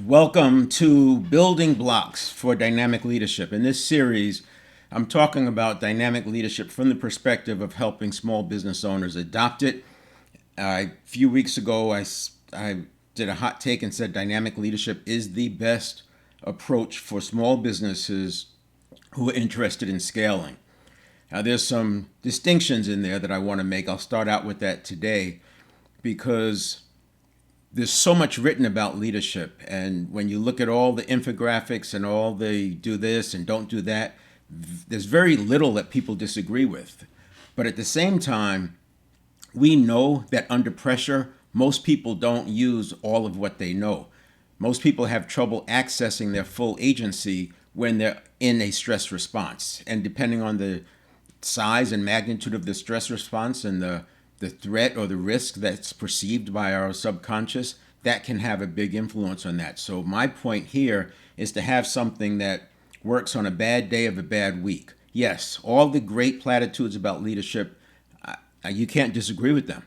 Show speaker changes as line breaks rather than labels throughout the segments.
Welcome to Building Blocks for Dynamic Leadership. In this series, I'm talking about dynamic leadership from the perspective of helping small business owners adopt it. A few weeks ago, I did a hot take and said dynamic leadership is the best approach for small businesses who are interested in scaling. Now, there's some distinctions in there that I want to make. I'll start out with that today because there's so much written about leadership. And when you look at all the infographics and all the do this and don't do that, there's very little that people disagree with. But at the same time, we know that under pressure, most people don't use all of what they know. Most people have trouble accessing their full agency when they're in a stress response. And depending on the size and magnitude of the stress response and the threat or the risk that's perceived by our subconscious, that can have a big influence on that. So my point here is to have something that works on a bad day of a bad week. Yes, all the great platitudes about leadership, you can't disagree with them.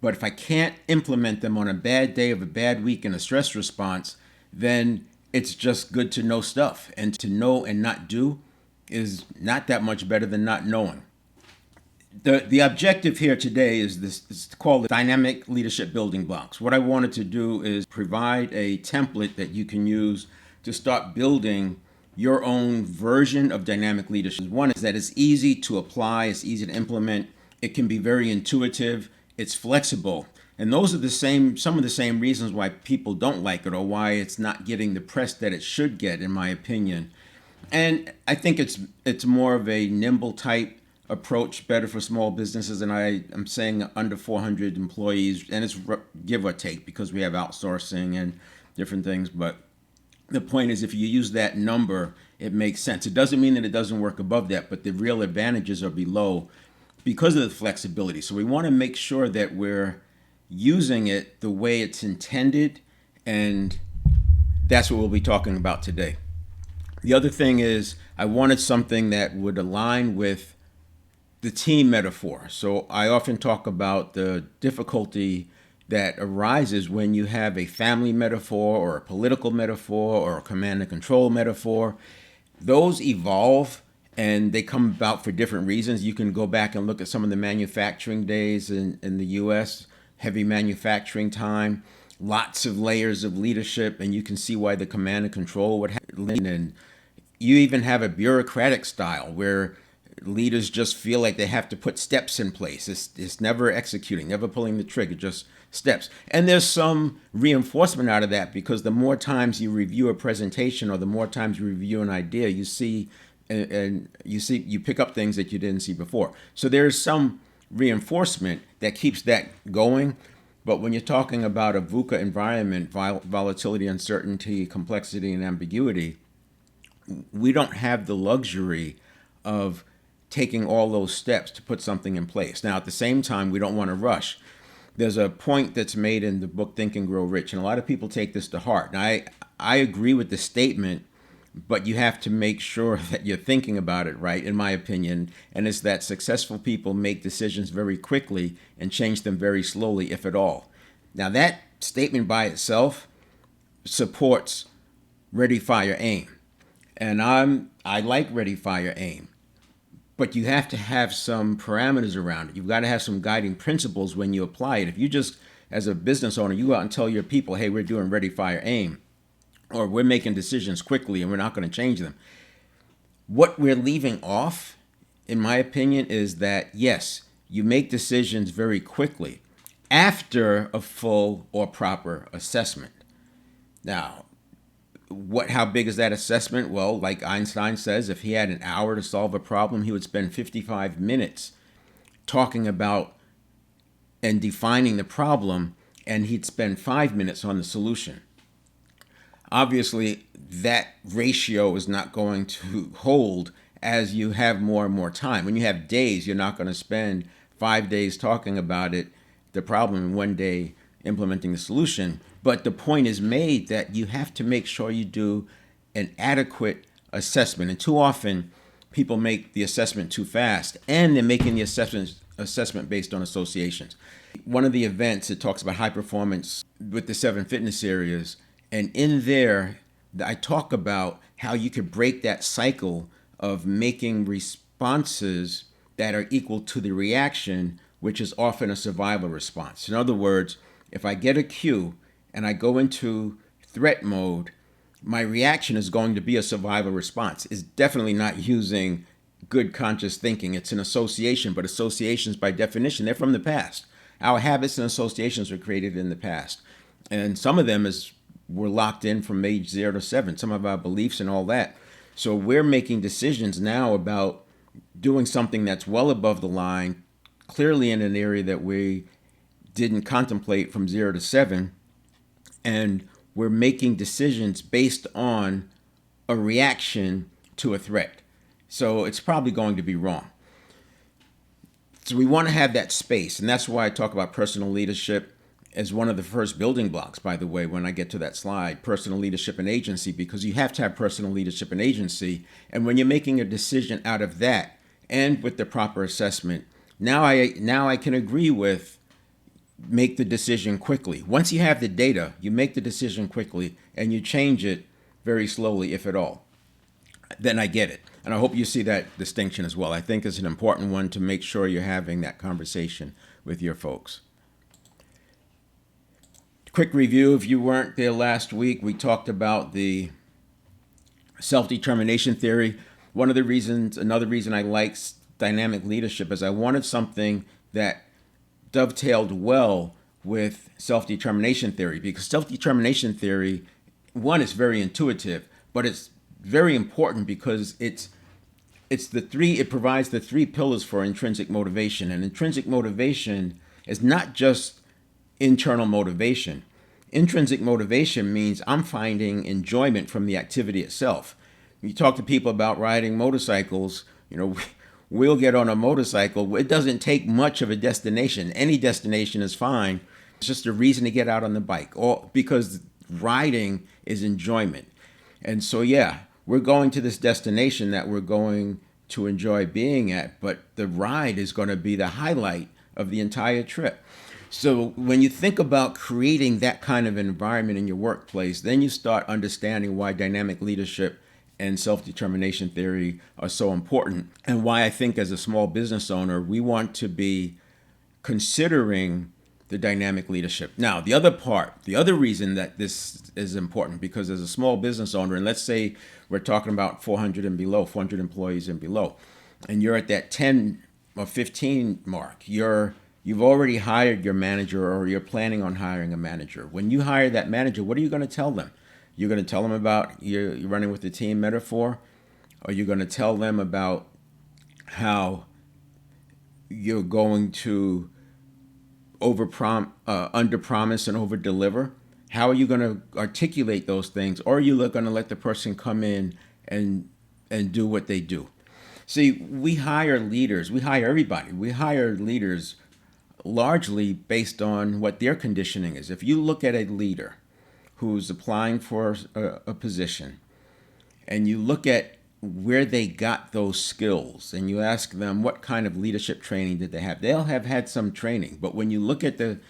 But if I can't implement them on a bad day of a bad week in a stress response, then it's just good to know stuff. And to know and not do is not that much better than not knowing. The objective here today is this is called the dynamic leadership building blocks. What I wanted to do is provide a template that you can use to start building your own version of dynamic leadership. One is that it's easy to apply, it's easy to implement, it can be very intuitive, it's flexible. And those are some of the same reasons why people don't like it or why it's not getting the press that it should get, in my opinion. And I think it's more of a nimble type approach, better for small businesses. And I'm saying under 400 employees, and it's give or take because we have outsourcing and different things. But the point is, if you use that number, it makes sense. It doesn't mean that it doesn't work above that, but the real advantages are below because of the flexibility. So we want to make sure that we're using it the way it's intended, and that's what we'll be talking about today. The other thing is I wanted something that would align with the team metaphor. So I often talk about the difficulty that arises when you have a family metaphor or a political metaphor or a command and control metaphor. Those evolve and they come about for different reasons. You can go back and look at some of the manufacturing days in the US, heavy manufacturing time, lots of layers of leadership, and you can see why the command and control would happen. And you even have a bureaucratic style where leaders just feel like they have to put steps in place. It's never executing, never pulling the trigger, just steps. And there's some reinforcement out of that because the more times you review a presentation or the more times you review an idea, you see and you pick up things that you didn't see before. So there's some reinforcement that keeps that going. But when you're talking about a VUCA environment, volatility, uncertainty, complexity, and ambiguity, we don't have the luxury of taking all those steps to put something in place. Now, at the same time, we don't want to rush. There's a point that's made in the book Think and Grow Rich, and a lot of people take this to heart. And I agree with the statement, but you have to make sure that you're thinking about it right, in my opinion. And it's that successful people make decisions very quickly and change them very slowly, if at all. Now, that statement by itself supports Ready, Fire, Aim. And I like Ready, Fire, Aim. But you have to have some parameters around it. You've got to have some guiding principles when you apply it. If you just, as a business owner, you go out and tell your people, hey, we're doing Ready, Fire, Aim, or we're making decisions quickly and we're not going to change them. What we're leaving off, in my opinion, is that, yes, you make decisions very quickly after a full or proper assessment. Now, how big is that assessment? Well, like Einstein says, if he had an hour to solve a problem, he would spend 55 minutes talking about and defining the problem, and he'd spend 5 minutes on the solution. Obviously, that ratio is not going to hold as you have more and more time. When you have days, you're not going to spend 5 days talking about it, the problem, in 1 day implementing the solution. But the point is made that you have to make sure you do an adequate assessment. And too often, people make the assessment too fast, and they're making the assessment based on associations. One of the events, it talks about high performance with the 7 fitness areas, And in there, I talk about how you could break that cycle of making responses that are equal to the reaction, which is often a survival response. In other words, if I get a cue and I go into threat mode, my reaction is going to be a survival response. It's definitely not using good conscious thinking. It's an association, but associations by definition, they're from the past. Our habits and associations were created in the past. And some of them were locked in from age 0 to 7, some of our beliefs and all that. So we're making decisions now about doing something that's well above the line, clearly in an area that we didn't contemplate from 0 to 7. And we're making decisions based on a reaction to a threat. So it's probably going to be wrong. So we want to have that space. And that's why I talk about personal leadership as one of the first building blocks, by the way, when I get to that slide, personal leadership and agency, because you have to have personal leadership and agency. And when you're making a decision out of that and with the proper assessment, now I can agree with make the decision quickly. Once you have the data, you make the decision quickly and you change it very slowly, if at all. Then I get it. And I hope you see that distinction as well. I think it's an important one to make sure you're having that conversation with your folks. Quick review, if you weren't there last week, we talked about the self-determination theory. Another reason I like dynamic leadership is I wanted something that dovetailed well with self-determination theory, because self-determination theory, one, is very intuitive, but it's very important because it provides the three pillars for intrinsic motivation. And intrinsic motivation is not just internal motivation. Intrinsic motivation means I'm finding enjoyment from the activity itself. You talk to people about riding motorcycles, we'll get on a motorcycle. It doesn't take much of a destination. Any destination is fine. It's just a reason to get out on the bike, or because riding is enjoyment. And so, yeah, we're going to this destination that we're going to enjoy being at, but the ride is going to be the highlight of the entire trip. So when you think about creating that kind of environment in your workplace, then you start understanding why dynamic leadership and self-determination theory are so important, and why I think as a small business owner, we want to be considering the dynamic leadership. Now, the other reason that this is important, because as a small business owner, and let's say we're talking about 400 and below, 400 employees and below, and you're at that 10 or 15 mark, you've already hired your manager, or you're planning on hiring a manager. When you hire that manager, what are you going to tell them? You're going to tell them about you're running with the team metaphor, or you're going to tell them about how you're going to under promise and over deliver? How are you going to articulate those things? Or are you going to let the person come in and do what they do? See, we hire leaders. We hire everybody. We hire leaders largely based on what their conditioning is. If you look at a leader who's applying for a position, and you look at where they got those skills, and you ask them what kind of leadership training did they have, they'll have had some training. But when you look at the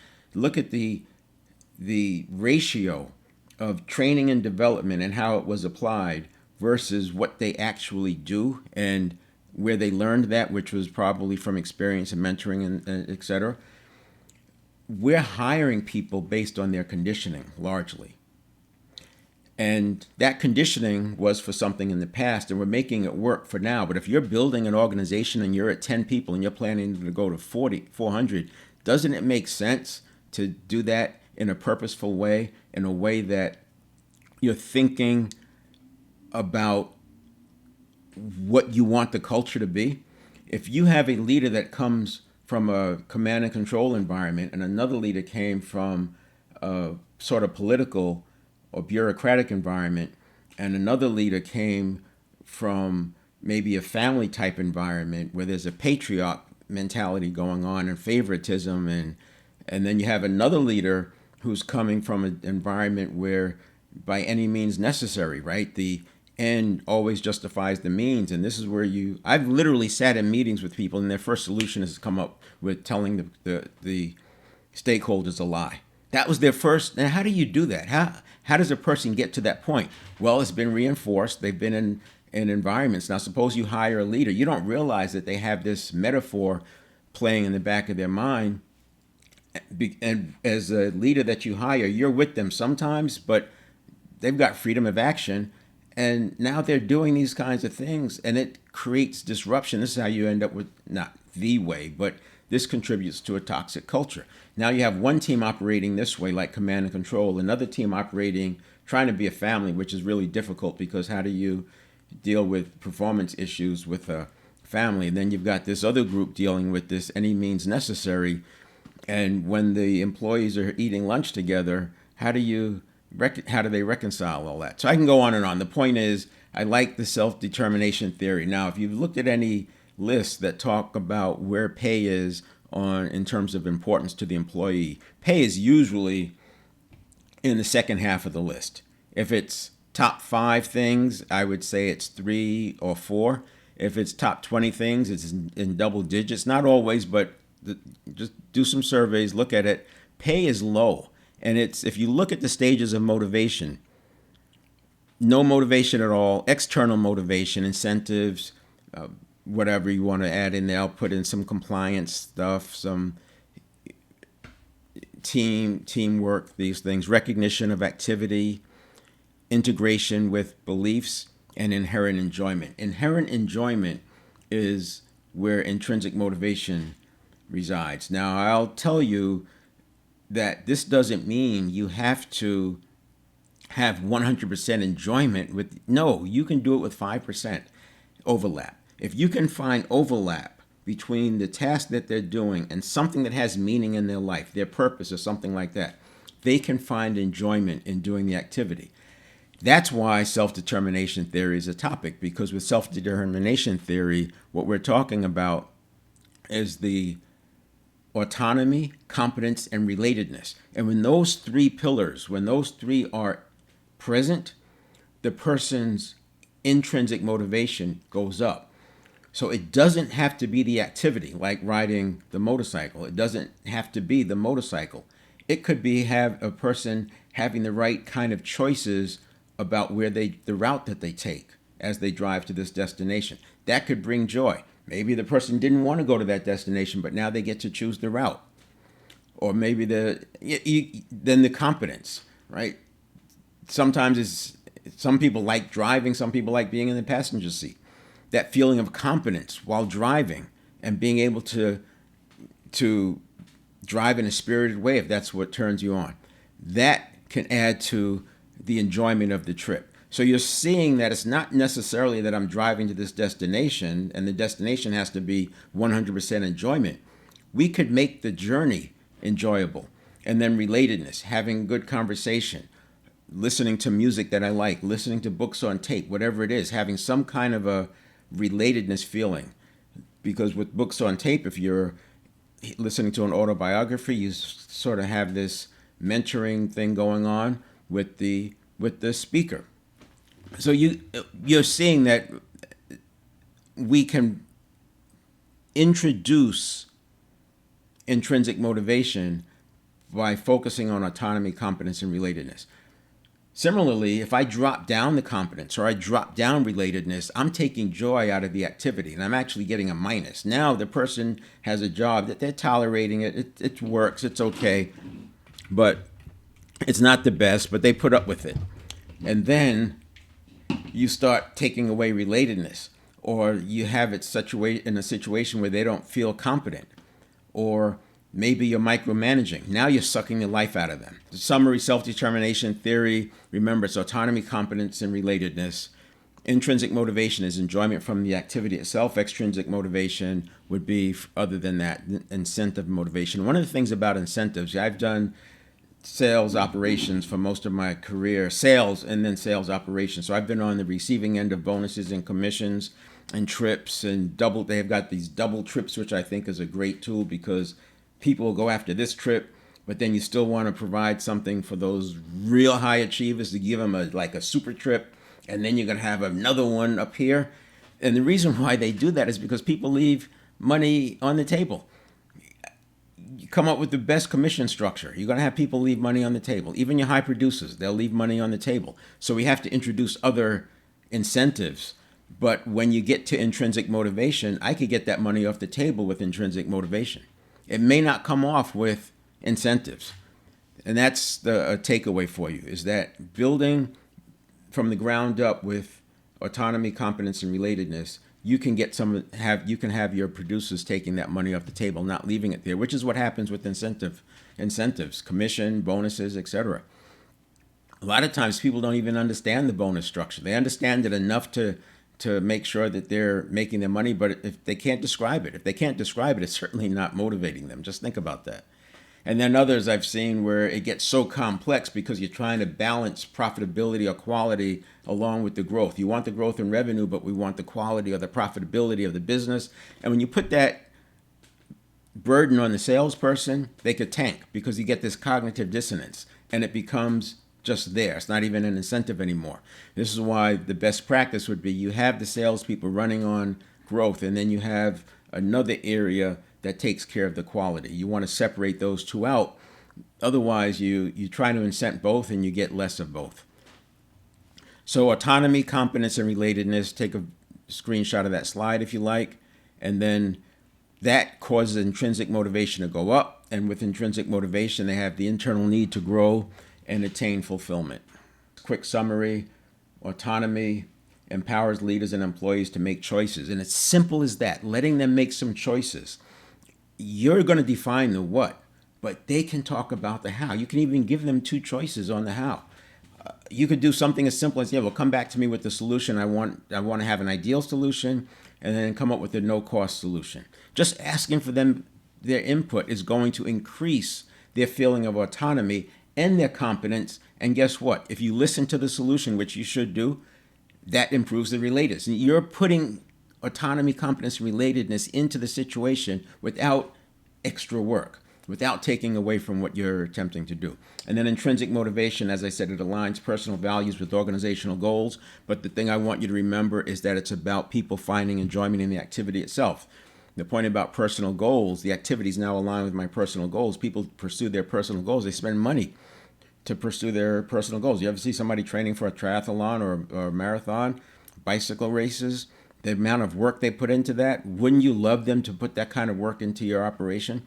ratio of training and development and how it was applied versus what they actually do and where they learned that, which was probably from experience and mentoring and et cetera, we're hiring people based on their conditioning largely. And that conditioning was for something in the past, and we're making it work for now. But if you're building an organization and you're at 10 people and you're planning to go to 400, doesn't it make sense to do that in a purposeful way, in a way that you're thinking about what you want the culture to be? If you have a leader that comes from a command and control environment, and another leader came from a sort of political or bureaucratic environment, and another leader came from maybe a family type environment where there's a patriarch mentality going on and favoritism, and then you have another leader who's coming from an environment where by any means necessary, right? The end always justifies the means. And this is where I've literally sat in meetings with people and their first solution is to come up with telling the stakeholders a lie. That was their first. Now, how do you do that? How does a person get to that point? Well, it's been reinforced. They've been in environments. Now, suppose you hire a leader. You don't realize that they have this metaphor playing in the back of their mind. And as a leader that you hire, you're with them sometimes, but they've got freedom of action. And now they're doing these kinds of things, and it creates disruption. This is how you end up with, not the way, but this contributes to a toxic culture. Now you have one team operating this way, like command and control, another team operating, trying to be a family, which is really difficult because how do you deal with performance issues with a family? And then you've got this other group dealing with this any means necessary. And when the employees are eating lunch together, how do they reconcile all that? So I can go on and on. The point is, I like the self-determination theory. Now, if you've looked at any lists that talk about where pay is on in terms of importance to the employee, pay is usually in the second half of the list. If it's top 5 things, I would say it's 3 or 4. If it's top 20 things, it's in double digits. Not always, but just do some surveys, look at it. Pay is low. And it's, if you look at the stages of motivation, no motivation at all, external motivation, incentives, whatever you want to add in there. I'll put in some compliance stuff, some teamwork, these things, recognition of activity, integration with beliefs, and inherent enjoyment. Inherent enjoyment is where intrinsic motivation resides. Now, I'll tell you that this doesn't mean you have to have 100% enjoyment with, no, you can do it with 5% overlap. If you can find overlap between the task that they're doing and something that has meaning in their life, their purpose or something like that, they can find enjoyment in doing the activity. That's why self-determination theory is a topic, because with self-determination theory, what we're talking about is the autonomy, competence, and relatedness. And when those 3 pillars, when those 3 are present, the person's intrinsic motivation goes up. So it doesn't have to be the activity, like riding the motorcycle. It doesn't have to be the motorcycle. It could be have a person having the right kind of choices about where the route that they take as they drive to this destination. That could bring joy. Maybe the person didn't want to go to that destination, but now they get to choose the route. Or maybe then the competence, right? Sometimes some people like driving, some people like being in the passenger seat. That feeling of competence while driving and being able to drive in a spirited way, if that's what turns you on, that can add to the enjoyment of the trip. So you're seeing that it's not necessarily that I'm driving to this destination and the destination has to be 100% enjoyment. We could make the journey enjoyable. And then relatedness, having good conversation, listening to music that I like, listening to books on tape, whatever it is, having some kind of a relatedness feeling. Because with books on tape, if you're listening to an autobiography, you sort of have this mentoring thing going on with the speaker. So you're seeing that we can introduce intrinsic motivation by focusing on autonomy, competence, and relatedness. Similarly, if I drop down the competence or I drop down relatedness, I'm taking joy out of the activity and I'm actually getting a minus. Now the person has a job that they're tolerating it works, it's okay, but it's not the best, but they put up with it. And then you start taking away relatedness, or you have it in a situation where they don't feel competent, or maybe you're micromanaging. Now you're sucking the life out of them. The summary, self-determination theory, remember, it's autonomy, competence, and relatedness. Intrinsic motivation is enjoyment from the activity itself. Extrinsic motivation would be, other than that, incentive motivation. One of the things about incentives, I've done sales operations for most of my career, sales and then sales operations. So I've been on the receiving end of bonuses and commissions and trips and they have got these double trips, which I think is a great tool because people will go after this trip, but then you still want to provide something for those real high achievers to give them like a super trip. And then you're going to have another one up here. And the reason why they do that is because people leave money on the table. You come up with the best commission structure. You're going to have people leave money on the table. Even your high producers, they'll leave money on the table. So we have to introduce other incentives. But when you get to intrinsic motivation, I could get that money off the table with intrinsic motivation. It may not come off with incentives. And that's the takeaway for you, is that building from the ground up with autonomy, competence, and relatedness, you can have your producers taking that money off the table, not leaving it there, which is what happens with incentives, commission, bonuses, etc. A lot of times people don't even understand the bonus structure. They understand it enough to make sure that they're making their money, but if they can't describe it, it's certainly not motivating them. Just think about that. And then others I've seen where it gets so complex because you're trying to balance profitability or quality along with the growth. You want the growth in revenue, but we want the quality or the profitability of the business. And when you put that burden on the salesperson, they could tank because you get this cognitive dissonance and it becomes just there. It's not even an incentive anymore. This is why the best practice would be you have the salespeople running on growth, and then you have another area that takes care of the quality. You want to separate those two out. Otherwise, you try to incent both and you get less of both. So autonomy, competence, and relatedness, take a screenshot of that slide if you like. And then that causes intrinsic motivation to go up. And with intrinsic motivation, they have the internal need to grow and attain fulfillment. Quick summary: autonomy empowers leaders and employees to make choices. And it's simple as that, letting them make some choices. You're going to define the what, but they can talk about the how. You can even give them two choices on the how. You could do something as simple as, well, come back to me with the solution. I want to have an ideal solution, and then come up with a no-cost solution. Just asking for them, their input is going to increase their feeling of autonomy and their competence. And guess what? If you listen to the solution, which you should do, that improves the relatedness. And you're putting autonomy, competence, and relatedness into the situation without extra work, without taking away from what you're attempting to do. And then intrinsic motivation, as I said, it aligns personal values with organizational goals. But the thing I want you to remember is that it's about people finding enjoyment in the activity itself. The point about personal goals, the activities now align with my personal goals. People pursue their personal goals. They spend money to pursue their personal goals. You ever see somebody training for a triathlon or a marathon, bicycle races? The amount of work they put into that, wouldn't you love them to put that kind of work into your operation?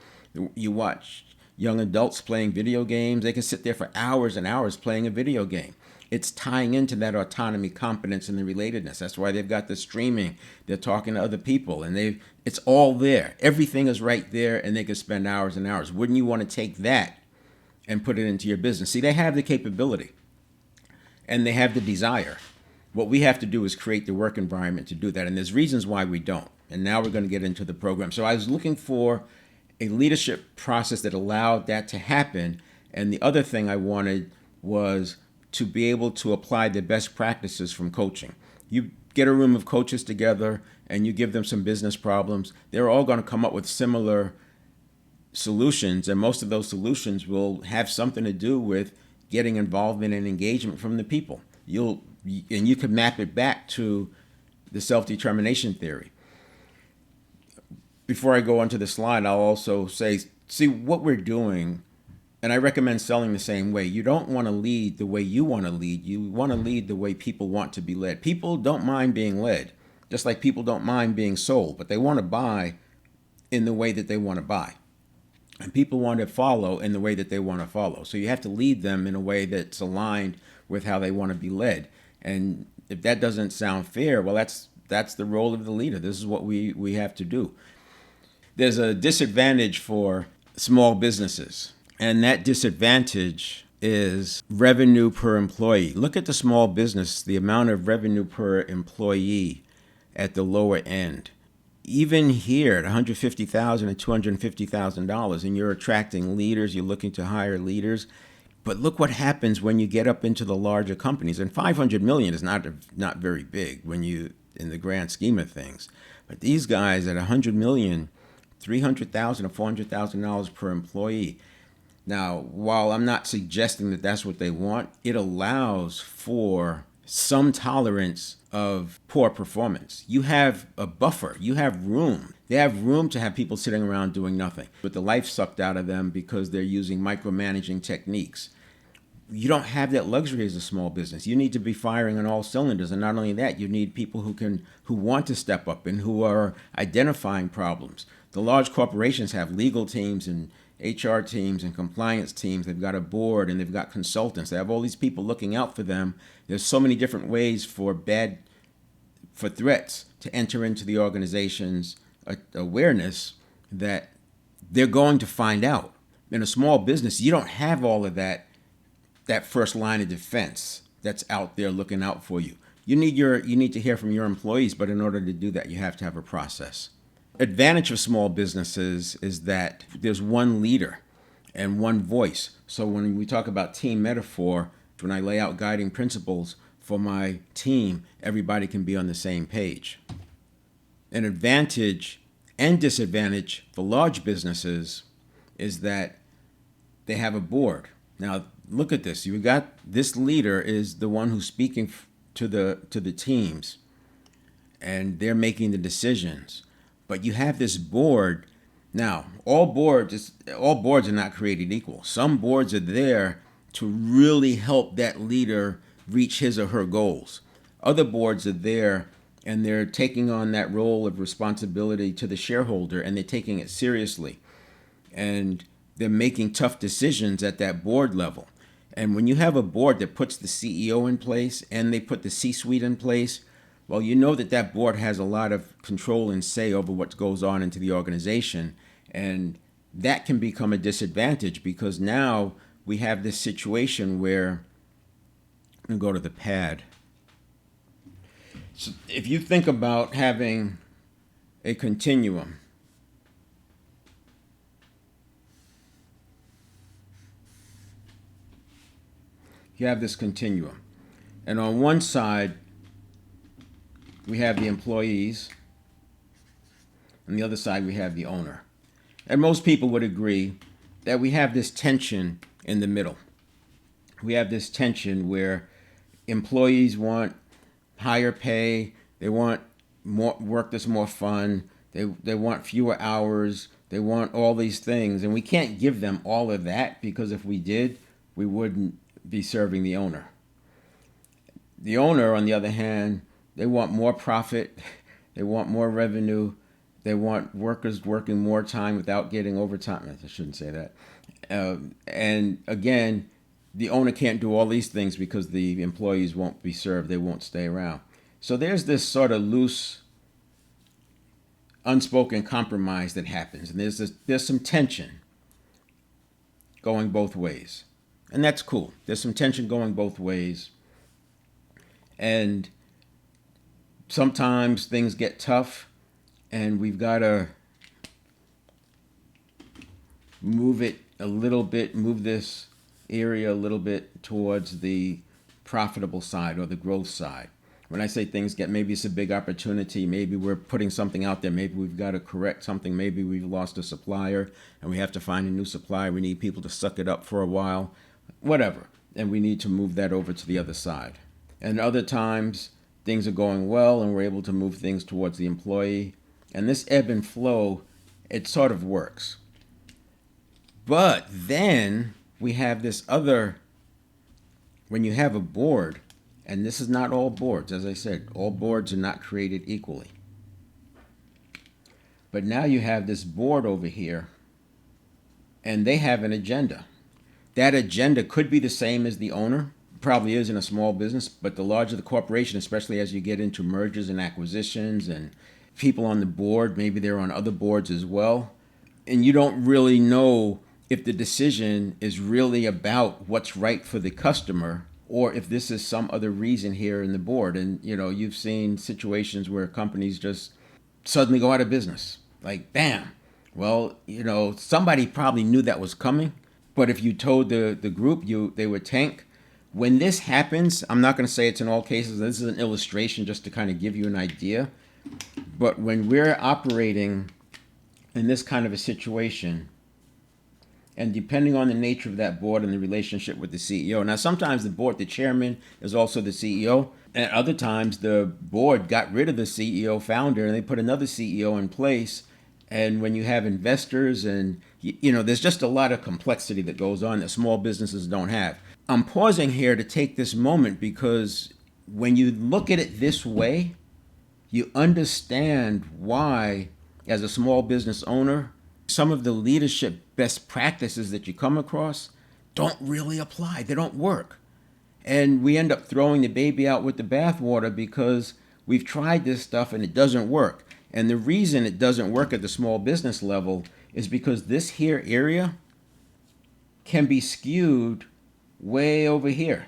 You watch young adults playing video games. They can sit there for hours and hours playing a video game. It's tying into that autonomy, competence, and the relatedness. That's why they've got the streaming. They're talking to other people, and it's all there. Everything is right there, and they can spend hours and hours. Wouldn't you want to take that and put it into your business? See, they have the capability, and they have the desire. What we have to do is create the work environment to do that. And there's reasons why we don't. And now we're going to get into the program. So I was looking for a leadership process that allowed that to happen. And the other thing I wanted was to be able to apply the best practices from coaching. You get a room of coaches together and you give them some business problems. They're all going to come up with similar solutions. And most of those solutions will have something to do with getting involvement and engagement from the people. And you can map it back to the self-determination theory. Before I go onto the slide, I'll also say, see what we're doing, and I recommend selling the same way. You don't want to lead the way you want to lead. You want to lead the way people want to be led. People don't mind being led, just like people don't mind being sold, but they want to buy in the way that they want to buy. And people want to follow in the way that they want to follow. So you have to lead them in a way that's aligned with how they want to be led. And if that doesn't sound fair, well, that's the role of the leader. This is what we have to do. There's a disadvantage for small businesses, and that disadvantage is revenue per employee. Look at the small business, the amount of revenue per employee at the lower end. Even here at $150,000 and $250,000, and you're attracting leaders, you're looking to hire leaders. But look what happens when you get up into the larger companies. And 500 million is not very big when you, in the grand scheme of things. But these guys at 100 million, $300,000 or $400,000 per employee. Now, while I'm not suggesting that that's what they want, it allows for some tolerance of poor performance. You have a buffer, you have room. They have room to have people sitting around doing nothing with the life sucked out of them because they're using micromanaging techniques. You don't have that luxury as a small business. You need to be firing on all cylinders, and not only that, you need people who want to step up and who are identifying problems. The large corporations have legal teams and HR teams and compliance teams. They've got a board and they've got consultants. They have all these people looking out for them. There's so many different ways for threats to enter into the organization's awareness that they're going to find out. In a small business, you don't have all of that first line of defense that's out there looking out for you. You need to hear from your employees, but in order to do that, you have to have a process. Advantage of small businesses is that there's one leader and one voice. So when we talk about team metaphor, when I lay out guiding principles for my team, everybody can be on the same page. An advantage and disadvantage for large businesses is that they have a board. Now, look at this. You got this leader is the one who's speaking to the teams, and they're making the decisions. But you have this board. Now, all boards are not created equal. Some boards are there to really help that leader reach his or her goals. Other boards are there and they're taking on that role of responsibility to the shareholder, and they're taking it seriously. And they're making tough decisions at that board level. And when you have a board that puts the CEO in place and they put the C-suite in place, well, you know that board has a lot of control and say over what goes on into the organization. And that can become a disadvantage because now we have this situation where, I'm going to go to the pad. So if you think about having a continuum, you have this continuum. And on one side, we have the employees. On the other side, we have the owner. And most people would agree that we have this tension in the middle. We have this tension where employees want higher pay, they want more work that's more fun, they want fewer hours, they want all these things. And we can't give them all of that because if we did, we wouldn't be serving the owner. The owner, on the other hand, they want more profit, they want more revenue, they want workers working more time without getting overtime. I shouldn't say that. And again, the owner can't do all these things because the employees won't be served, they won't stay around. So there's this sort of loose, unspoken compromise that happens, and there's some tension going both ways. And that's cool. There's some tension going both ways. And sometimes things get tough and we've got to move this area a little bit towards the profitable side or the growth side. When I say things get, maybe it's a big opportunity, maybe we're putting something out there, maybe we've got to correct something, maybe we've lost a supplier and we have to find a new supplier, we need people to suck it up for a while, whatever, and we need to move that over to the other side. And other times, things are going well and we're able to move things towards the employee. And this ebb and flow, it sort of works. But then we have this other, when you have a board, and this is not all boards, as I said, all boards are not created equally. But now you have this board over here, and they have an agenda. That agenda could be the same as the owner, probably is in a small business, but the larger the corporation, especially as you get into mergers and acquisitions and people on the board, maybe they're on other boards as well, and you don't really know if the decision is really about what's right for the customer or if this is some other reason here in the board. And, you've seen situations where companies just suddenly go out of business, like, bam. Well, somebody probably knew that was coming, but if you told the group, they would tank. When this happens, I'm not going to say it's in all cases. This is an illustration just to kind of give you an idea. But when we're operating in this kind of a situation, And depending on the nature of that board and the relationship with the CEO. Now, sometimes the board, the chairman, is also the CEO. And other times the board got rid of the CEO founder and they put another CEO in place. And when you have investors and, there's just a lot of complexity that goes on that small businesses don't have. I'm pausing here to take this moment because when you look at it this way, you understand why, as a small business owner, some of the leadership best practices that you come across don't really apply. They don't work. And we end up throwing the baby out with the bathwater because we've tried this stuff and it doesn't work. And the reason it doesn't work at the small business level is because this here area can be skewed way over here.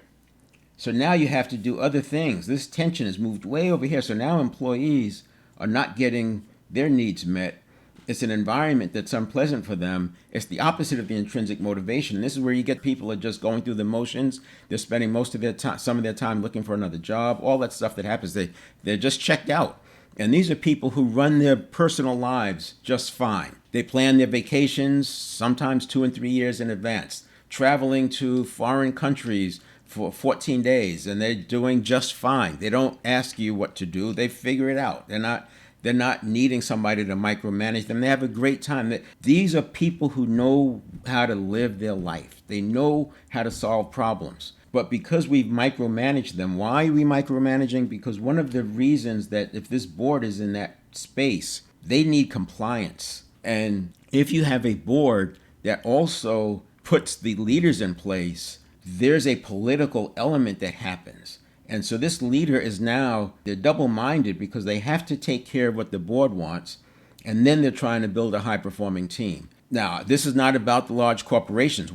So now you have to do other things. This tension has moved way over here. So now employees are not getting their needs met. It's an environment that's unpleasant for them. It's the opposite of the intrinsic motivation. And this is where you get people are just going through the motions. They're spending most of their time, some of their time looking for another job. All that stuff that happens, they're just checked out. And these are people who run their personal lives just fine. They plan their vacations sometimes 2 and 3 years in advance, traveling to foreign countries for 14 days, and they're doing just fine. They don't ask you what to do. They figure it out. They're not needing somebody to micromanage them. They have a great time. These are people who know how to live their life. They know how to solve problems. But because we've micromanaged them, why are we micromanaging? Because one of the reasons that if this board is in that space, they need compliance. And if you have a board that also puts the leaders in place, there's a political element that happens. And so this leader is now, they're double-minded because they have to take care of what the board wants, and then they're trying to build a high-performing team. Now, this is not about the large corporations.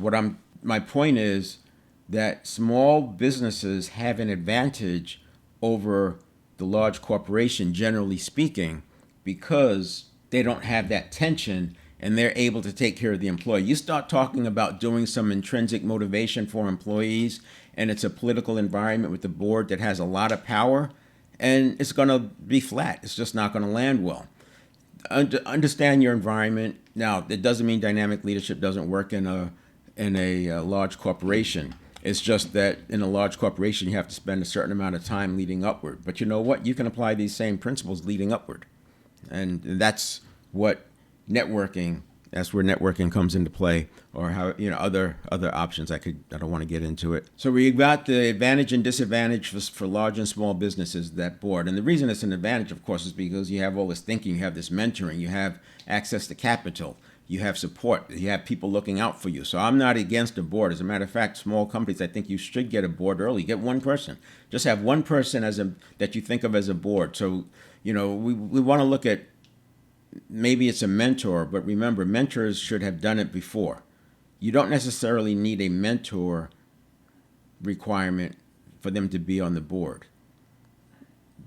My point is that small businesses have an advantage over the large corporation, generally speaking, because they don't have that tension and they're able to take care of the employee. You start talking about doing some intrinsic motivation for employees, and it's a political environment with the board that has a lot of power, and it's going to be flat. It's just not going to land well. Understand your environment. Now, that doesn't mean dynamic leadership doesn't work in a large corporation. It's just that in a large corporation, you have to spend a certain amount of time leading upward. But you know what? You can apply these same principles leading upward. And that's what that's where networking comes into play, or how, other options. I don't want to get into it. So we've got the advantage and disadvantage for large and small businesses, that board. And the reason it's an advantage, of course, is because you have all this thinking, you have this mentoring, you have access to capital, you have support, you have people looking out for you. So I'm not against a board. As a matter of fact, small companies, I think you should get a board early. Get one person. Just have one person that you think of as a board. So, we want to look at, maybe it's a mentor, but remember, mentors should have done it before. You don't necessarily need a mentor requirement for them to be on the board.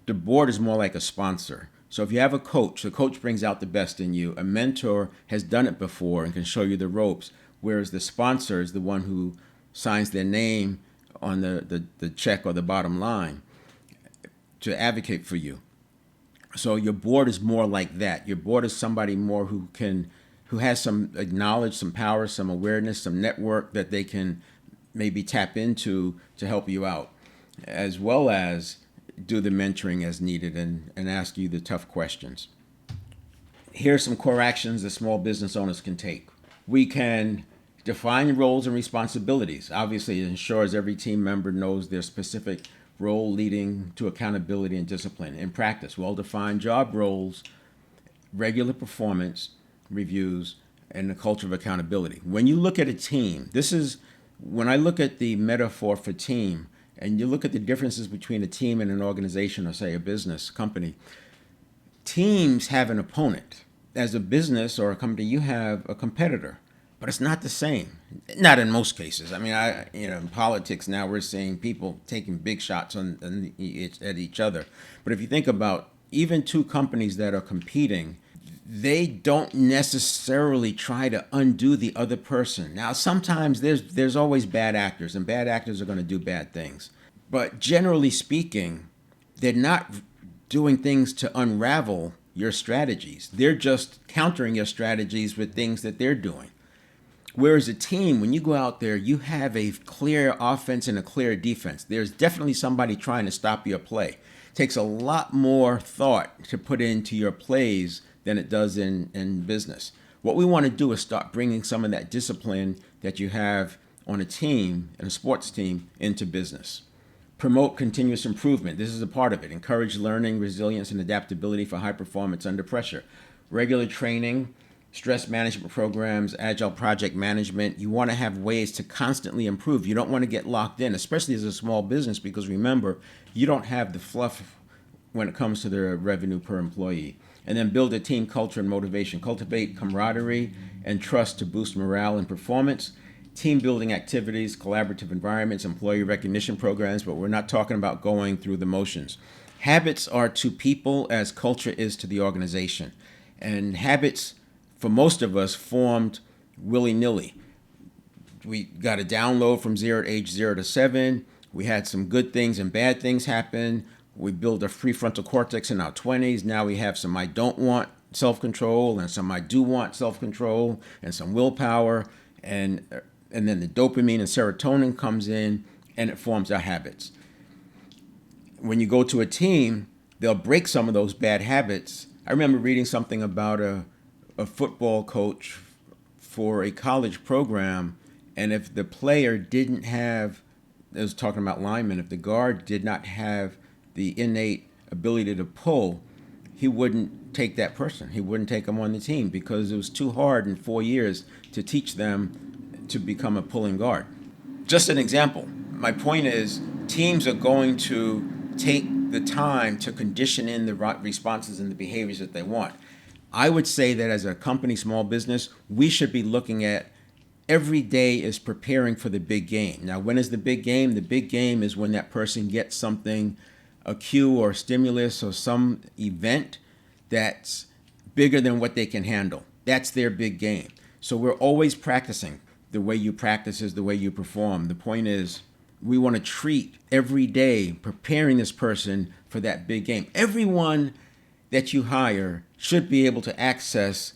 The board is more like a sponsor. So if you have a coach, the coach brings out the best in you. A mentor has done it before and can show you the ropes, whereas the sponsor is the one who signs their name on the check or the bottom line to advocate for you. So your board is more like that. Your board is somebody more who has some knowledge, some power, some awareness, some network that they can maybe tap into to help you out, as well as do the mentoring as needed and ask you the tough questions. Here are some core actions that small business owners can take. We can define roles and responsibilities. Obviously, it ensures every team member knows their specific role, leading to accountability and discipline. In practice, well-defined job roles, regular performance reviews, and a culture of accountability. When you look at a team, when I look at the metaphor for team, and you look at the differences between a team and an organization, or say a business company, teams have an opponent. As a business or a company, you have a competitor. But it's not the same. Not in most cases. I mean, in politics now we're seeing people taking big shots at each other. But if you think about even two companies that are competing, they don't necessarily try to undo the other person. Now, sometimes there's always bad actors, and bad actors are going to do bad things. But generally speaking, they're not doing things to unravel your strategies. They're just countering your strategies with things that they're doing. Whereas a team, when you go out there, you have a clear offense and a clear defense. There's definitely somebody trying to stop your play. It takes a lot more thought to put into your plays than it does in business. What we want to do is start bringing some of that discipline that you have on a team, and a sports team, into business. Promote continuous improvement. This is a part of it. Encourage learning, resilience, and adaptability for high performance under pressure. Regular training, stress management programs, agile project management. You want to have ways to constantly improve. You don't want to get locked in, especially as a small business, because remember, you don't have the fluff when it comes to the revenue per employee. And then build a team culture and motivation. Cultivate camaraderie and trust to boost morale and performance. Team building activities, collaborative environments, employee recognition programs, but we're not talking about going through the motions. Habits are to people as culture is to the organization. And habits, for most of us, formed willy-nilly. We got a download from age 0 to 7. We had some good things and bad things happen. We built a prefrontal cortex in our 20s. Now we have some I don't want self-control and some I do want self-control and some willpower. And then the dopamine and serotonin comes in and it forms our habits. When you go to a team, they'll break some of those bad habits. I remember reading something about a football coach for a college program, and if the player didn't have, I was talking about linemen, if the guard did not have the innate ability to pull, he wouldn't take that person. He wouldn't take them on the team because it was too hard in 4 years to teach them to become a pulling guard. Just an example. My point is, teams are going to take the time to condition in the responses and the behaviors that they want. I would say that as a company, small business, we should be looking at every day is preparing for the big game. Now, when is the big game? The big game is when that person gets something, a cue or stimulus or some event that's bigger than what they can handle. That's their big game. So we're always practicing. The way you practice is the way you perform. The point is, we want to treat every day preparing this person for that big game. Everyone that you hire should be able to access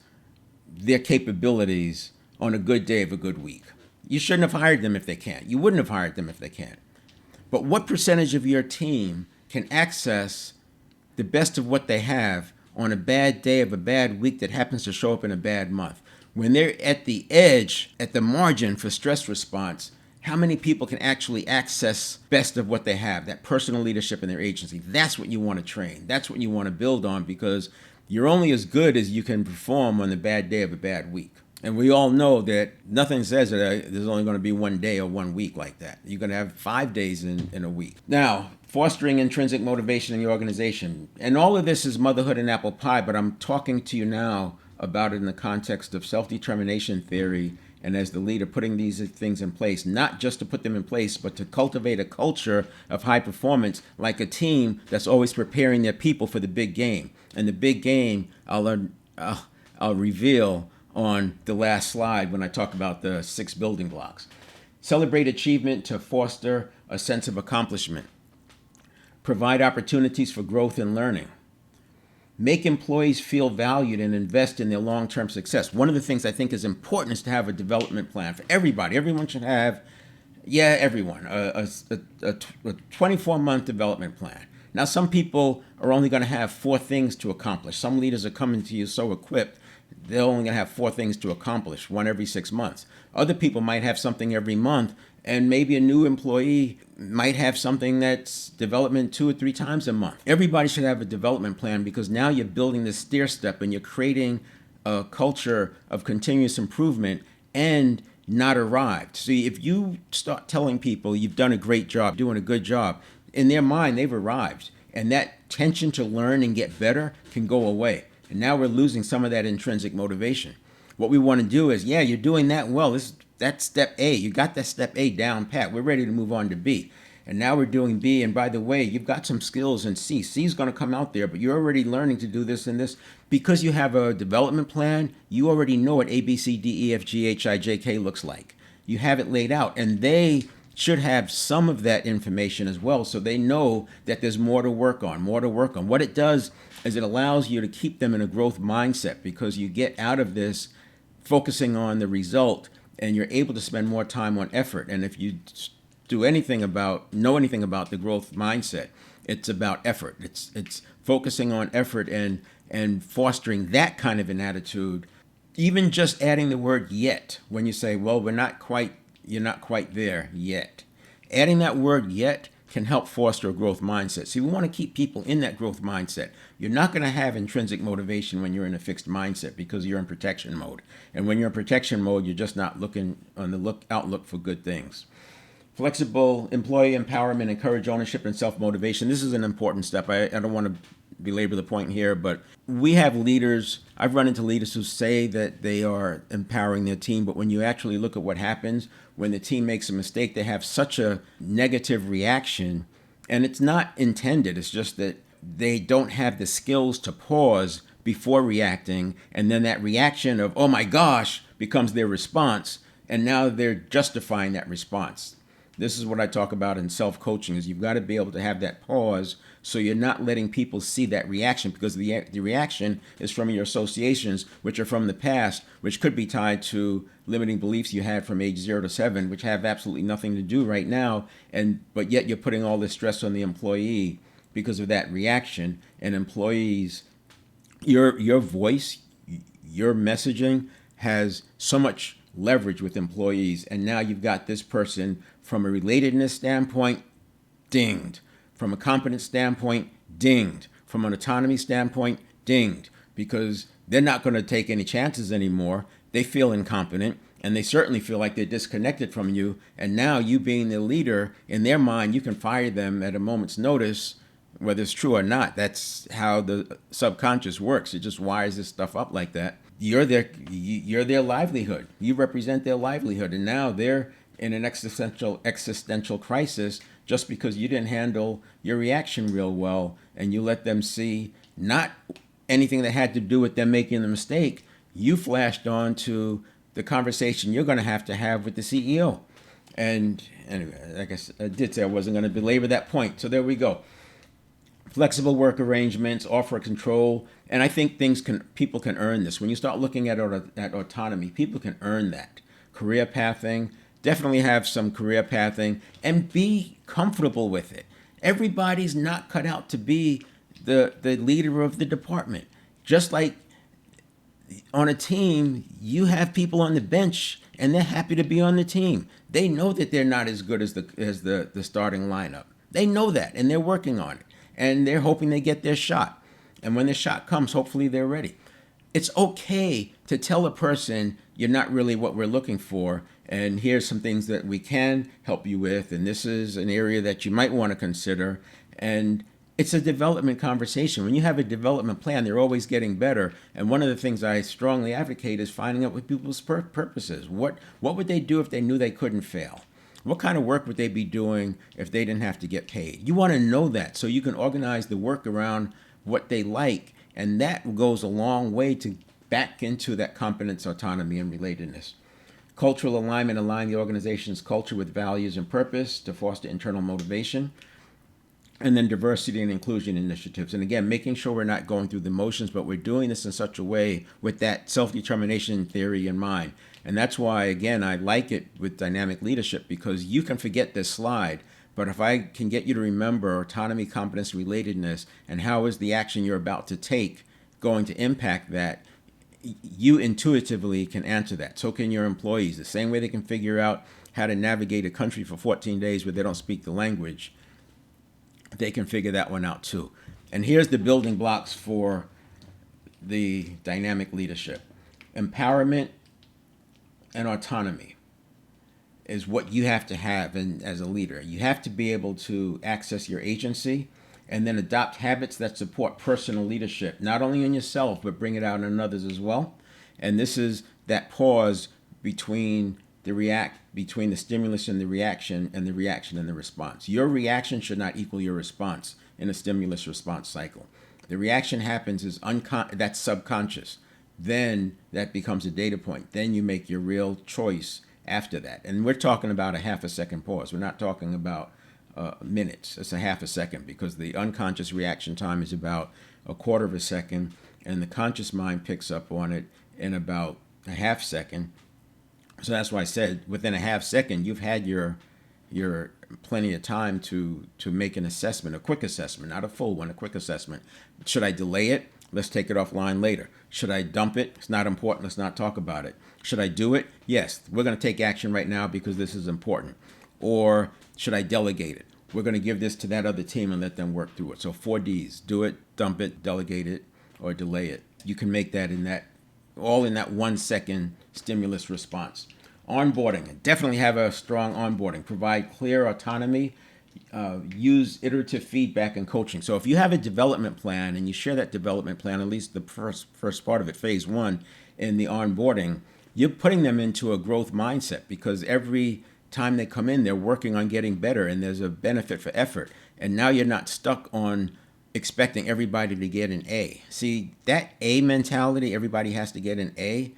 their capabilities on a good day of a good week. You shouldn't have hired them if they can't. You wouldn't have hired them if they can't. But what percentage of your team can access the best of what they have on a bad day of a bad week that happens to show up in a bad month? When they're at the edge, at the margin for stress response, how many people can actually access best of what they have, that personal leadership in their agency? That's what you want to train. That's what you want to build on, because you're only as good as you can perform on the bad day of a bad week. And we all know that nothing says that there's only going to be 1 day or 1 week like that. You're going to have 5 days in a week. Now, fostering intrinsic motivation in your organization. And all of this is motherhood and apple pie, but I'm talking to you now about it in the context of self-determination theory, and as the leader putting these things in place, not just to put them in place, but to cultivate a culture of high performance, like a team that's always preparing their people for the big game. And the big game, I'll reveal on the last slide when I talk about the 6 building blocks. Celebrate achievement to foster a sense of accomplishment. Provide opportunities for growth and learning. Make employees feel valued and invest in their long-term success. One of the things I think is important is to have a development plan for everybody. Everyone should have, everyone, a 24-month development plan. Now, some people are only going to have 4 things to accomplish. Some leaders are coming to you so equipped, they're only going to have 4 things to accomplish, one every 6 months. Other people might have something every month, and maybe a new employee might have something that's development 2 or 3 times a month. Everybody should have a development plan, because now you're building this stair step and you're creating a culture of continuous improvement and not arrived. See, if you start telling people you've done a great job, doing a good job, in their mind, they've arrived. And that tension to learn and get better can go away. And now we're losing some of that intrinsic motivation. What we want to do is, you're doing that well. That's step A. You got that step A down pat. We're ready to move on to B. And now we're doing B. And by the way, you've got some skills in C. C is going to come out there, but you're already learning to do this and this. Because you have a development plan, you already know what A, B, C, D, E, F, G, H, I, J, K looks like. You have it laid out. And they should have some of that information as well, so they know that there's more to work on. What it does is it allows you to keep them in a growth mindset, because you get out of this focusing on the result and you're able to spend more time on effort. And if you know anything about the growth mindset, it's about effort. It's focusing on effort and fostering that kind of an attitude. Even just adding the word yet when you say, well, you're not quite there yet. Adding that word yet can help foster a growth mindset. See, we want to keep people in that growth mindset. You're not going to have intrinsic motivation when you're in a fixed mindset because you're in protection mode. And when you're in protection mode, you're just not looking on the outlook for good things. Flexible employee empowerment, encourage ownership and self-motivation. This is an important step. I don't want to belabor the point here, but we have leaders. I've run into leaders who say that they are empowering their team, but when you actually look at what happens, when the team makes a mistake, they have such a negative reaction, and it's not intended. It's just that they don't have the skills to pause before reacting, and then that reaction of, oh my gosh, becomes their response, and now they're justifying that response. This is what I talk about in self-coaching, is you've got to be able to have that pause so you're not letting people see that reaction, because the reaction is from your associations, which are from the past, which could be tied to limiting beliefs you had from age 0 to 7, which have absolutely nothing to do right now, but yet you're putting all this stress on the employee because of that reaction. And employees, your voice, your messaging has so much leverage with employees, and now you've got this person from a relatedness standpoint, dinged. From a competence standpoint, dinged. From an autonomy standpoint, dinged. Because they're not going to take any chances anymore. They feel incompetent, and they certainly feel like they're disconnected from you. And now, you being the leader, in their mind, you can fire them at a moment's notice, whether it's true or not. That's how the subconscious works. It just wires this stuff up like that. You're their livelihood. You represent their livelihood, and now they're in an existential crisis just because you didn't handle your reaction real well, and you let them see not anything that had to do with them making the mistake. You flashed on to the conversation you're going to have with the CEO. And anyway, like I did say, I wasn't going to belabor that point. So there we go. Flexible work arrangements, offer control, and I think people can earn this. When you start looking at autonomy, people can earn that. Career pathing, definitely have some career pathing, and be comfortable with it. Everybody's not cut out to be the leader of the department. Just like on a team, you have people on the bench, and they're happy to be on the team. They know that they're not as good as the starting lineup. They know that, and they're working on it. And they're hoping they get their shot. And when the shot comes, hopefully they're ready. It's okay to tell a person you're not really what we're looking for, and here's some things that we can help you with, and this is an area that you might want to consider. And it's a development conversation. When you have a development plan, they're always getting better. And one of the things I strongly advocate is finding out what people's purposes. What would they do if they knew they couldn't fail? What kind of work would they be doing if they didn't have to get paid? You want to know that so you can organize the work around what they like, and that goes a long way to back into that competence, autonomy, and relatedness. Cultural alignment, align the organization's culture with values and purpose to foster internal motivation. And then diversity and inclusion initiatives. And again, making sure we're not going through the motions, but we're doing this in such a way with that self-determination theory in mind. And that's why, again, I like it with dynamic leadership, because you can forget this slide, but if I can get you to remember autonomy, competence, relatedness, and how is the action you're about to take going to impact that, you intuitively can answer that. So can your employees. The same way they can figure out how to navigate a country for 14 days where they don't speak the language, they can figure that one out too. And here's the building blocks for the dynamic leadership. Empowerment and autonomy is what you have to have as a leader. You have to be able to access your agency and then adopt habits that support personal leadership, not only in yourself, but bring it out in others as well. And this is that pause between the stimulus and the reaction, and the reaction and the response. Your reaction should not equal your response in a stimulus response cycle. The reaction happens is that's subconscious. Then that becomes a data point. Then you make your real choice after that. And we're talking about a half a second pause. We're not talking about minutes. It's a half a second, because the unconscious reaction time is about a quarter of a second, and the conscious mind picks up on it in about a half second. So that's why I said within a half second, you've had your plenty of time to make an assessment, a quick assessment, not a full one, a quick assessment. Should I delay it? Let's take it offline later. Should I dump it? It's not important. Let's not talk about it. Should I do it? Yes, we're going to take action right now because this is important. Or should I delegate it? We're going to give this to that other team and let them work through it. So 4Ds: do it, dump it, delegate it, or delay it. You can make that all in that 1 second stimulus response. Onboarding: definitely have a strong onboarding. Provide clear autonomy. Use iterative feedback and coaching. So if you have a development plan and you share that development plan, at least the first part of it, phase one, in the onboarding, you're putting them into a growth mindset because every time they come in, they're working on getting better, and there's a benefit for effort. And now you're not stuck on expecting everybody to get an A. See, that A mentality, everybody has to get an A,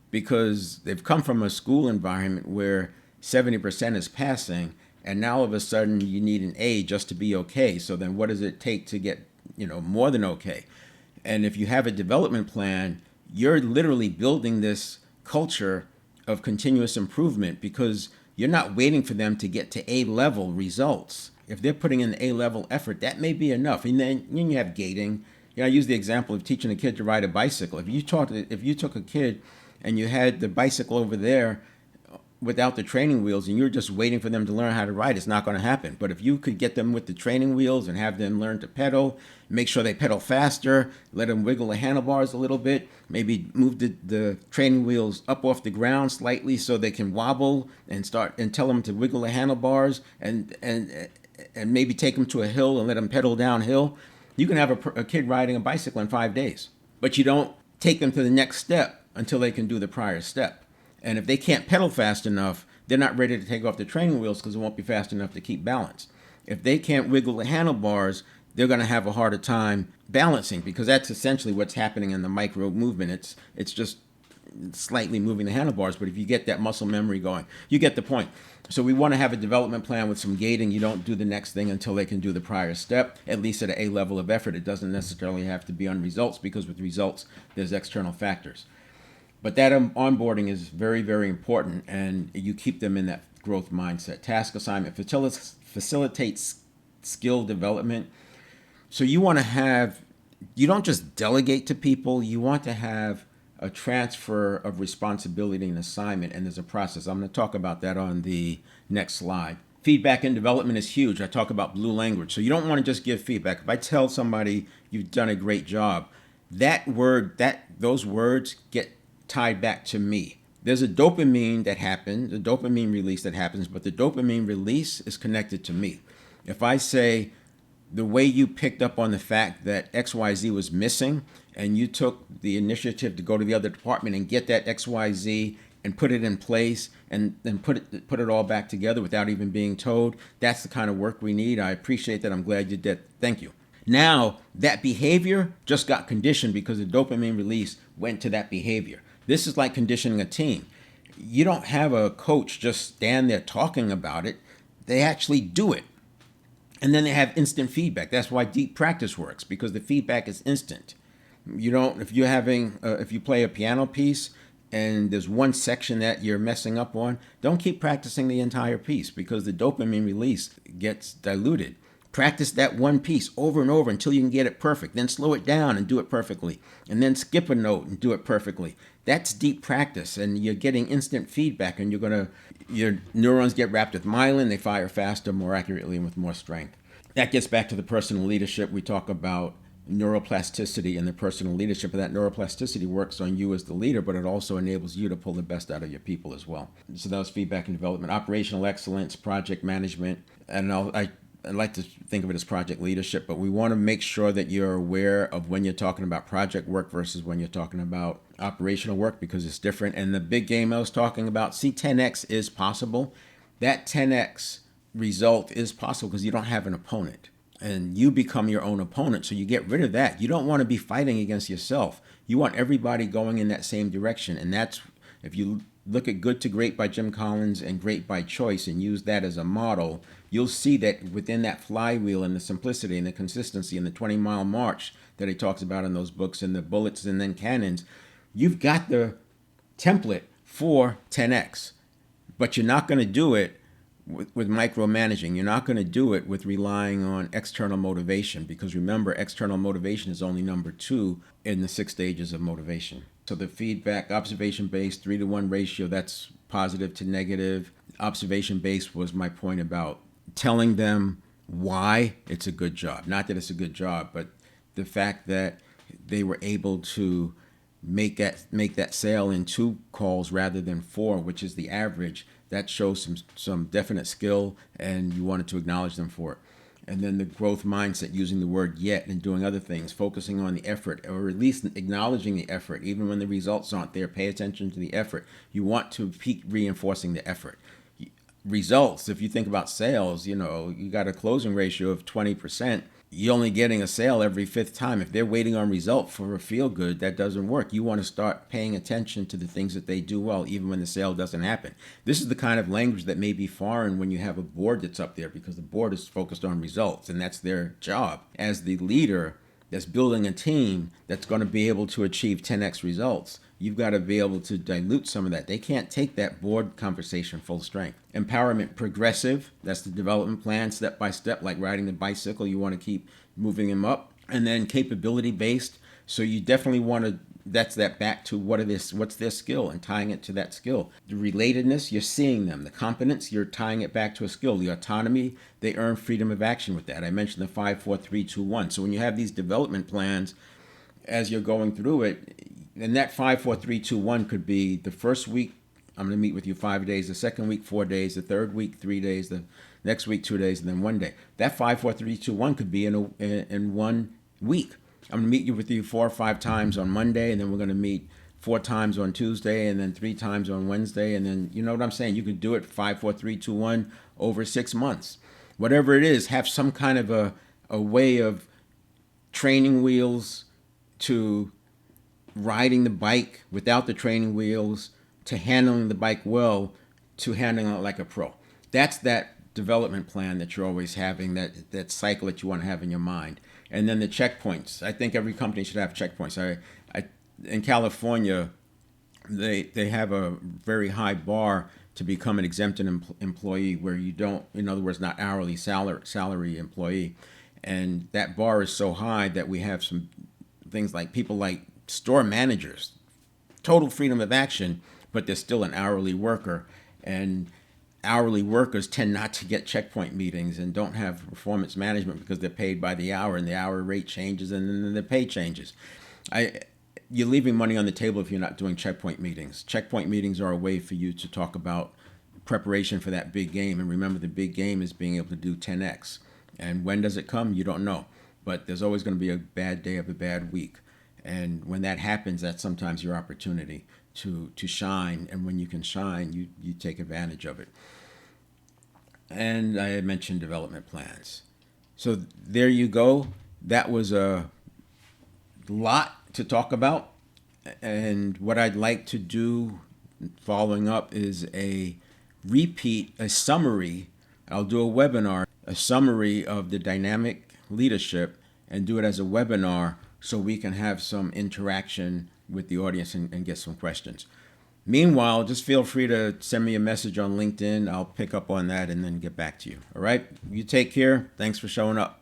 because they've come from a school environment where 70% is passing, and now all of a sudden you need an A just to be okay. So then what does it take to get, more than okay? And if you have a development plan, you're literally building this culture of continuous improvement because you're not waiting for them to get to A level results. If they're putting in A level effort, that may be enough. And then you have gating. I use the example of teaching a kid to ride a bicycle. If you took a kid and you had the bicycle over there without the training wheels and you're just waiting for them to learn how to ride, it's not going to happen. But if you could get them with the training wheels and have them learn to pedal, make sure they pedal faster, let them wiggle the handlebars a little bit, maybe move the training wheels up off the ground slightly so they can wobble, and tell them to wiggle the handlebars, and maybe take them to a hill and let them pedal downhill, you can have a kid riding a bicycle in 5 days. But you don't take them to the next step until they can do the prior step. And if they can't pedal fast enough, they're not ready to take off the training wheels because it won't be fast enough to keep balance. If they can't wiggle the handlebars, they're going to have a harder time balancing, because that's essentially what's happening in the micro movement. It's just slightly moving the handlebars, but if you get that muscle memory going, you get the point. So we want to have a development plan with some gating. You don't do the next thing until they can do the prior step, at least at an A level of effort. It doesn't necessarily have to be on results, because with results, there's external factors. But that onboarding is very, very important, and you keep them in that growth mindset. Task assignment facilitates skill development. So you don't just delegate to people, you want to have a transfer of responsibility and assignment, and there's a process. I'm going to talk about that on the next slide. Feedback and development is huge. I talk about blue language. So you don't want to just give feedback. If I tell somebody you've done a great job, those words get tied back to me. There's a dopamine that happens, a dopamine release that happens, but the dopamine release is connected to me. If I say, the way you picked up on the fact that XYZ was missing, and you took the initiative to go to the other department and get that XYZ and put it in place, and then put it all back together without even being told, that's the kind of work we need. I appreciate that. I'm glad you did. Thank you. Now, that behavior just got conditioned because the dopamine release went to that behavior. This is like conditioning a team. You don't have a coach just stand there talking about it. They actually do it. And then they have instant feedback. That's why deep practice works, because the feedback is instant. If you play a piano piece and there's one section that you're messing up on, don't keep practicing the entire piece, because the dopamine release gets diluted. Practice that one piece over and over until you can get it perfect. Then slow it down and do it perfectly. And then skip a note and do it perfectly. That's deep practice, and you're getting instant feedback, and your neurons get wrapped with myelin. They fire faster, more accurately, and with more strength. That gets back to the personal leadership. We talk about neuroplasticity and the personal leadership, and that neuroplasticity works on you as the leader, but it also enables you to pull the best out of your people as well. So that was feedback and development. Operational excellence, project management, and I like to think of it as project leadership, but we want to make sure that you're aware of when you're talking about project work versus when you're talking about operational work, because it's different. And the big game I was talking about, see, 10x is possible. That 10x result is possible because you don't have an opponent, and you become your own opponent. So you get rid of that. You don't want to be fighting against yourself. You want everybody going in that same direction. And that's, if you look at Good to Great by Jim Collins and Great by Choice and use that as a model, you'll see that within that flywheel and the simplicity and the consistency and the 20-mile march that he talks about in those books, and the bullets and then cannons, you've got the template for 10x. But you're not going to do it with micromanaging. You're not going to do it with relying on external motivation, because remember, external motivation is only number 2 in the 6 stages of motivation. So the feedback, observation-based, 3-to-1 ratio, that's positive to negative. Observation-based was my point about telling them why it's a good job. Not that it's a good job, but the fact that they were able to make that sale in 2 calls rather than 4, which is the average. That shows some definite skill, and you wanted to acknowledge them for it. And then the growth mindset, using the word yet and doing other things, focusing on the effort, or at least acknowledging the effort. Even when the results aren't there, pay attention to the effort. You want to keep reinforcing the effort. Results, if you think about sales, you got a closing ratio of 20%. You're only getting a sale every 5th time. If they're waiting on result for a feel good, that doesn't work. You want to start paying attention to the things that they do well, even when the sale doesn't happen. This is the kind of language that may be foreign when you have a board that's up there, because the board is focused on results, and that's their job. As the leader that's building a team that's going to be able to achieve 10x results, you've got to be able to dilute some of that. They can't take that board conversation full strength. Empowerment progressive, that's the development plan, step by step, like riding the bicycle. You want to keep moving them up. And then capability based. So you definitely want to, that's that back to what's their skill, and tying it to that skill. The relatedness, you're seeing them. The competence, you're tying it back to a skill. The autonomy, they earn freedom of action with that. I mentioned the 5, 4, 3, 2, 1. So when you have these development plans, as you're going through it, and that 5, 4, 3, 2, 1 could be the first week, I'm going to meet with you 5 days, the second week 4 days, the third week 3 days, the next week 2 days, and then 1 day. That 5, 4, 3, 2, 1 could be in 1 week. I'm going to meet with you 4 or 5 times on Monday, and then we're going to meet 4 times on Tuesday, and then 3 times on Wednesday, and then, you know what I'm saying? You could do it 5, 4, 3, 2, 1 over 6 months. Whatever it is, have some kind of a way of training wheels to riding the bike without the training wheels, to handling the bike well, to handling it like a pro. That's that development plan that you're always having, that cycle that you want to have in your mind. And then the checkpoints. I think every company should have checkpoints. In California, they have a very high bar to become an exempted employee, where you don't, in other words, not hourly, salary employee. And that bar is so high that we have some things like people like store managers, total freedom of action, but they're still an hourly worker. And hourly workers tend not to get checkpoint meetings and don't have performance management, because they're paid by the hour, and the hour rate changes, and then the pay changes. You're leaving money on the table if you're not doing checkpoint meetings. Checkpoint meetings are a way for you to talk about preparation for that big game. And remember, the big game is being able to do 10x. And when does it come? You don't know. But there's always going to be a bad day of a bad week. And when that happens, that's sometimes your opportunity to shine. And when you can shine, you take advantage of it. And I had mentioned development plans. So there you go. That was a lot to talk about. And what I'd like to do following up is a summary. I'll do a webinar, a summary of the dynamic leadership, and do it as a webinar so we can have some interaction with the audience and get some questions. Meanwhile, just feel free to send me a message on LinkedIn. I'll pick up on that and then get back to you. All right? You take care. Thanks for showing up.